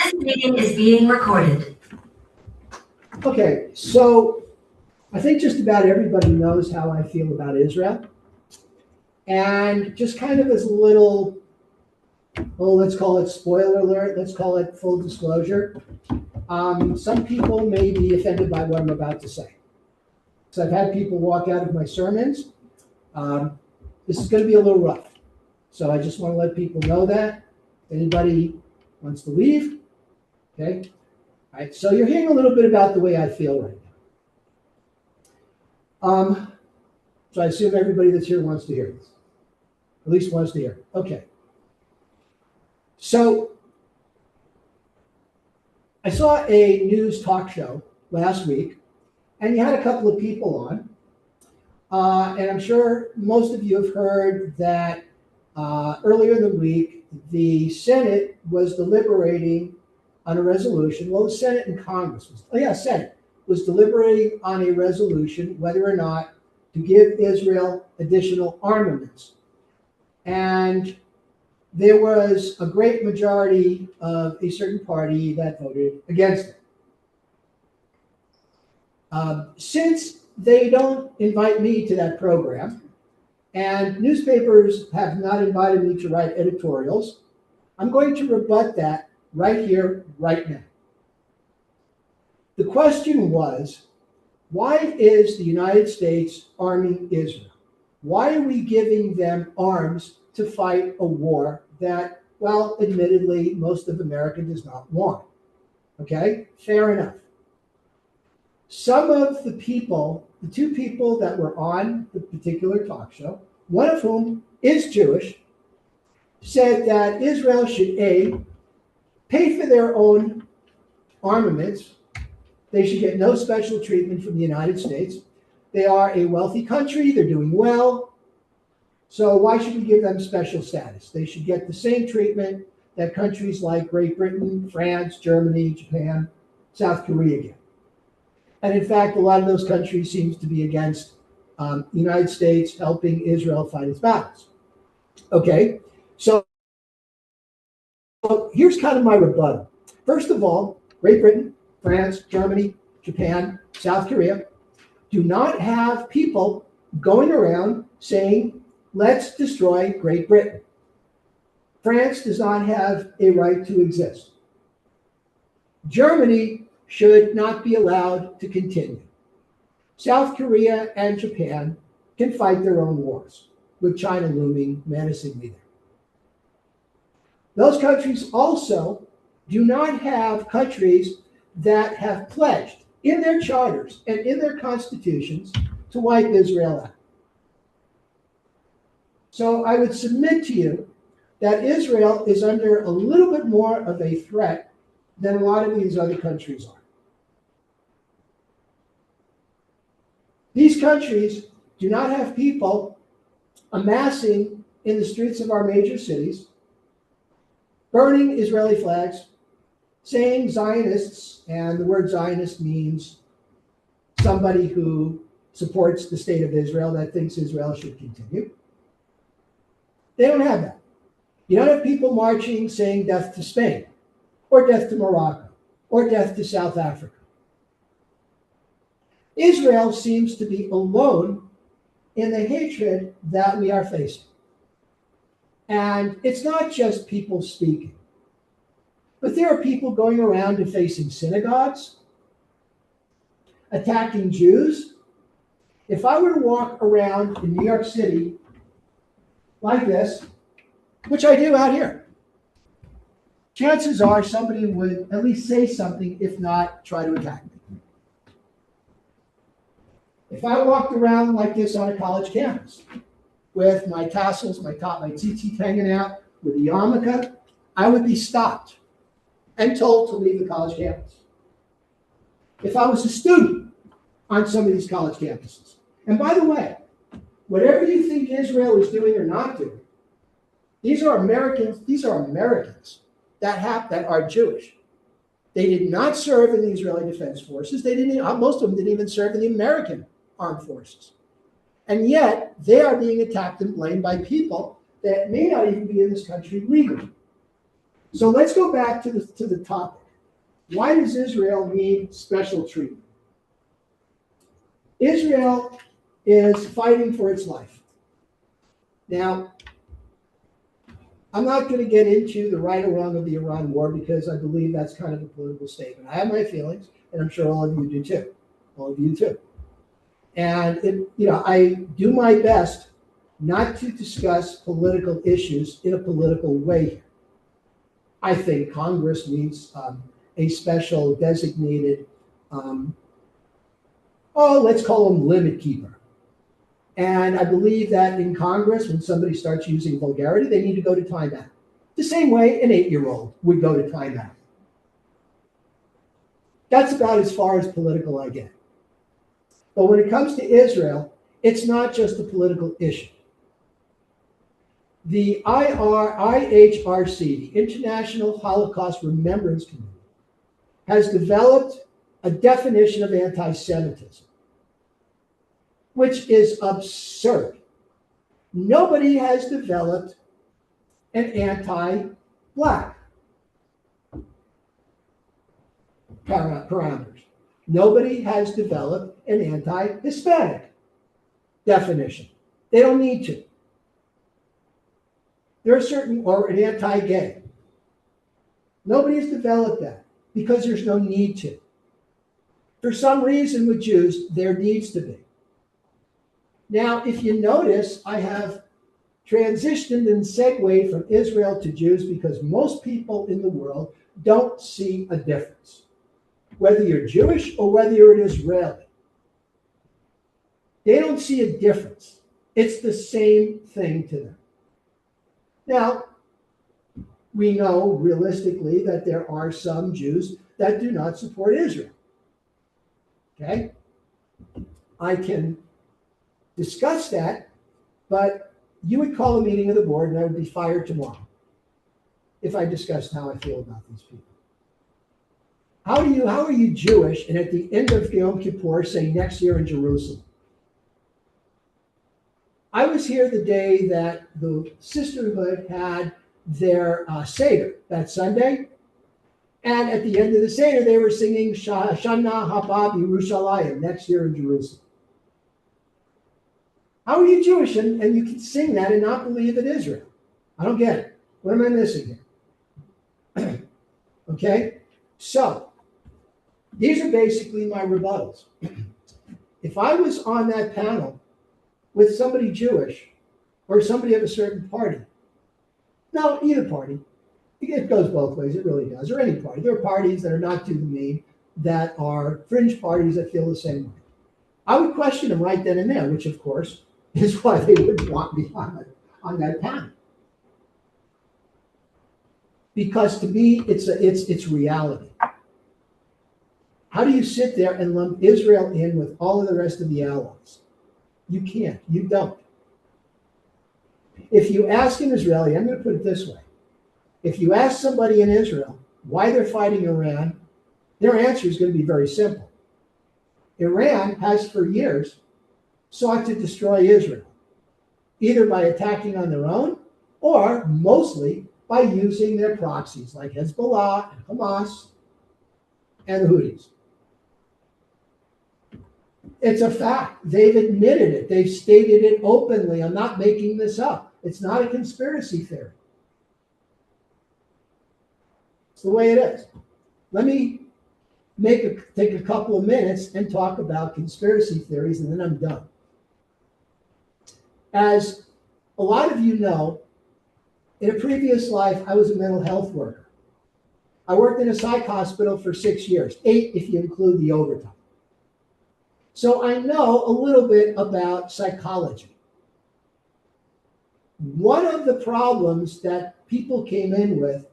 This meeting is being recorded. Okay, so I think just about everybody knows how I feel about Israel. And just kind of as a little, well, let's call it spoiler alert, let's call it full disclosure. Some people may be offended by what I'm about to say. So I've had people walk out of my sermons. This is going to be a little rough. So I just want to let people know that. If anybody wants to leave, okay? All right, so you're hearing a little bit about the way I feel right now. So I assume everybody that's here wants to hear this. At least wants to hear. Okay. So I saw a news talk show last week, and you had a couple of people on. And I'm sure most of you have heard that earlier in the week, the Senate was deliberating on a resolution. Well, the Senate and Congress Senate was deliberating on a resolution whether or not to give Israel additional armaments. And there was a great majority of a certain party that voted against it. Since they don't invite me to that program, and newspapers have not invited me to write editorials, I'm going to rebut that right here, right now. The question was, why is the United States arming Israel? Why are we giving them arms to fight a war that, well, admittedly, most of America does not want? Okay, fair enough. Some of the people, the two people that were on the particular talk show, one of whom is Jewish, said that Israel should A, pay for their own armaments. They should get no special treatment from the United States. They are a wealthy country, they're doing well. So why should we give them special status? They should get the same treatment that countries like Great Britain, France, Germany, Japan, South Korea get. And in fact, a lot of those countries seems to be against the United States helping Israel fight its battles. Okay, so here's kind of my rebuttal. First of all, Great Britain, France, Germany, Japan, South Korea do not have people going around saying, let's destroy Great Britain. France does not have a right to exist. Germany should not be allowed to continue. South Korea and Japan can fight their own wars, with China looming menacingly there. Those countries also do not have countries that have pledged in their charters and in their constitutions to wipe Israel out. So I would submit to you that Israel is under a little bit more of a threat than a lot of these other countries are. These countries do not have people amassing in the streets of our major cities, burning Israeli flags, saying Zionists, and the word Zionist means somebody who supports the state of Israel, that thinks Israel should continue. They don't have that. You don't have people marching saying death to Spain, or death to Morocco, or death to South Africa. Israel seems to be alone in the hatred that we are facing. And it's not just people speaking, but there are people going around and facing synagogues, attacking Jews. If I were to walk around in New York City like this, which I do out here, chances are somebody would at least say something, if not try to attack me. If I walked around like this on a college campus with my tassels, my tzitzit hanging out, with a yarmulke, I would be stopped and told to leave the college campus. If I was a student on some of these college campuses, and by the way, whatever you think Israel is doing or not doing, these are Americans that are Jewish. They did not serve in the Israeli Defense Forces. Most of them didn't even serve in the American armed forces. And yet, they are being attacked and blamed by people that may not even be in this country legally. So let's go back to the topic. Why does Israel need special treatment? Israel is fighting for its life. Now, I'm not going to get into the right or wrong of the Iran war because I believe that's kind of a political statement. I have my feelings, and I'm sure all of you do too. All of you too. And I do my best not to discuss political issues in a political way. I think Congress needs a special designated, let's call him limit keeper. And I believe that in Congress, when somebody starts using vulgarity, they need to go to timeout. The same way an 8-year-old would go to timeout. That's about as far as political I get. But when it comes to Israel, it's not just a political issue. The IHRC, the International Holocaust Remembrance Committee, has developed a definition of anti-Semitism, which is absurd. Nobody has developed an anti-Black parameters. Nobody has developed an anti-Hispanic definition. They don't need to. There are certain, or an anti-gay. Nobody has developed that because there's no need to. For some reason with Jews, there needs to be. Now, if you notice, I have transitioned and segued from Israel to Jews because most people in the world don't see a difference, whether you're Jewish or whether you're an Israeli. They don't see a difference. It's the same thing to them. Now, we know realistically that there are some Jews that do not support Israel. Okay? I can discuss that, but you would call a meeting of the board and I would be fired tomorrow if I discussed how I feel about these people. How are you Jewish and at the end of Yom Kippur say next year in Jerusalem? I was here the day that the sisterhood had their Seder that Sunday, and at the end of the Seder they were singing Shana Haba Yerushalayim, next year in Jerusalem. How are you Jewish and you can sing that and not believe in Israel? I don't get it. What am I missing here? Okay, so these are basically my rebuttals. If I was on that panel with somebody Jewish or somebody of a certain party, no, either party, it goes both ways, it really does, or any party. There are parties that are not to the mean, that are fringe parties that feel the same way. I would question them right then and there, which of course is why they wouldn't want me on that panel. Because to me, it's reality. How do you sit there and lump Israel in with all of the rest of the allies? You can't. You don't. If you ask an Israeli, I'm going to put it this way. If you ask somebody in Israel why they're fighting Iran, their answer is going to be very simple. Iran has for years sought to destroy Israel, either by attacking on their own or mostly by using their proxies like Hezbollah and Hamas and the Houthis. It's a fact. They've admitted it. They've stated it openly. I'm not making this up. It's not a conspiracy theory. It's the way it is. Let me take a couple of minutes and talk about conspiracy theories, and then I'm done. As a lot of you know, in a previous life, I was a mental health worker. I worked in a psych hospital for 6 years, 8 if you include the overtime. So I know a little bit about psychology. One of the problems that people came in with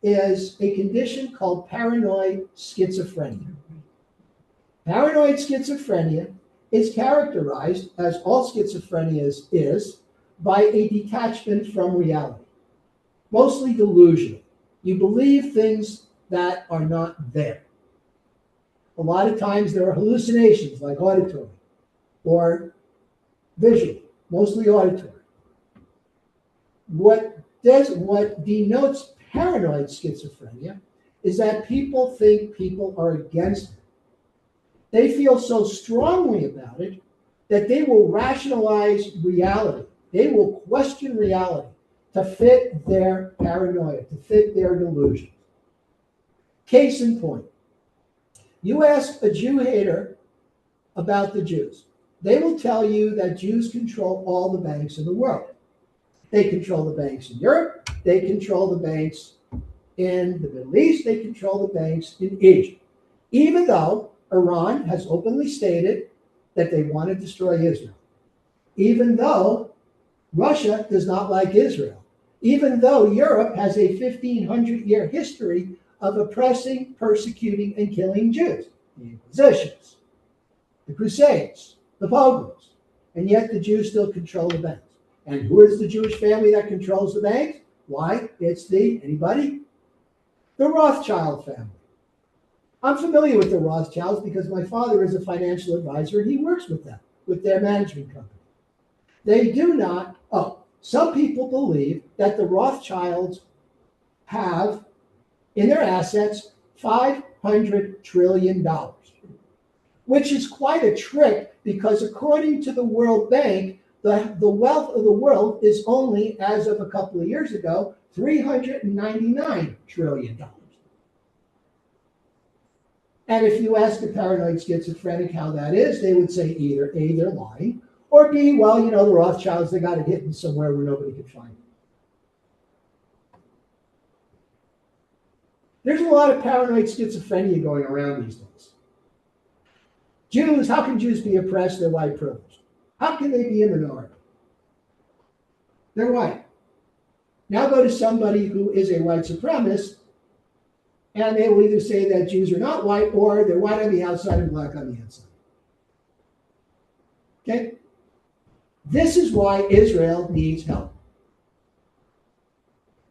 is a condition called paranoid schizophrenia. Paranoid schizophrenia is characterized, as all schizophrenia is, by a detachment from reality, mostly delusional. You believe things that are not there. A lot of times there are hallucinations like auditory or visual, mostly auditory. What denotes paranoid schizophrenia is that people think people are against it. They feel so strongly about it that they will rationalize reality. They will question reality to fit their paranoia, to fit their delusions. Case in point, you ask a Jew hater about the Jews. They will tell you that Jews control all the banks in the world. They control the banks in Europe. They control the banks in the Middle East. They control the banks in Asia. Even though Iran has openly stated that they want to destroy Israel. Even though Russia does not like Israel. Even though Europe has a 1,500-year history of oppressing, persecuting, and killing Jews. The Inquisitions, the Crusades, the pogroms. And yet the Jews still control the banks. And who is the Jewish family that controls the banks? Why? It's anybody? The Rothschild family. I'm familiar with the Rothschilds because my father is a financial advisor and he works with them, with their management company. They do not, some people believe that the Rothschilds have in their assets $500 trillion, which is quite a trick because according to the World Bank, the wealth of the world is only, as of a couple of years ago, $399 trillion. And if you ask a paranoid schizophrenic how that is, they would say either A, they're lying, or B, well, the Rothschilds, they got it hidden somewhere where nobody could find it. There's a lot of paranoid schizophrenia going around these days. Jews, how can Jews be oppressed? They're white privileged. How can they be a minority? They're white. Now go to somebody who is a white supremacist, and they will either say that Jews are not white, or they're white on the outside and black on the inside. Okay? This is why Israel needs help.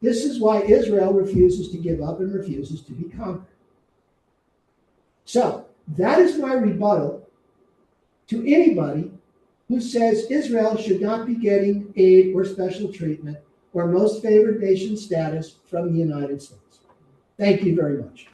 This is why Israel refuses to give up and refuses to be conquered. So, that is my rebuttal to anybody who says Israel should not be getting aid or special treatment or most favored nation status from the United States. Thank you very much.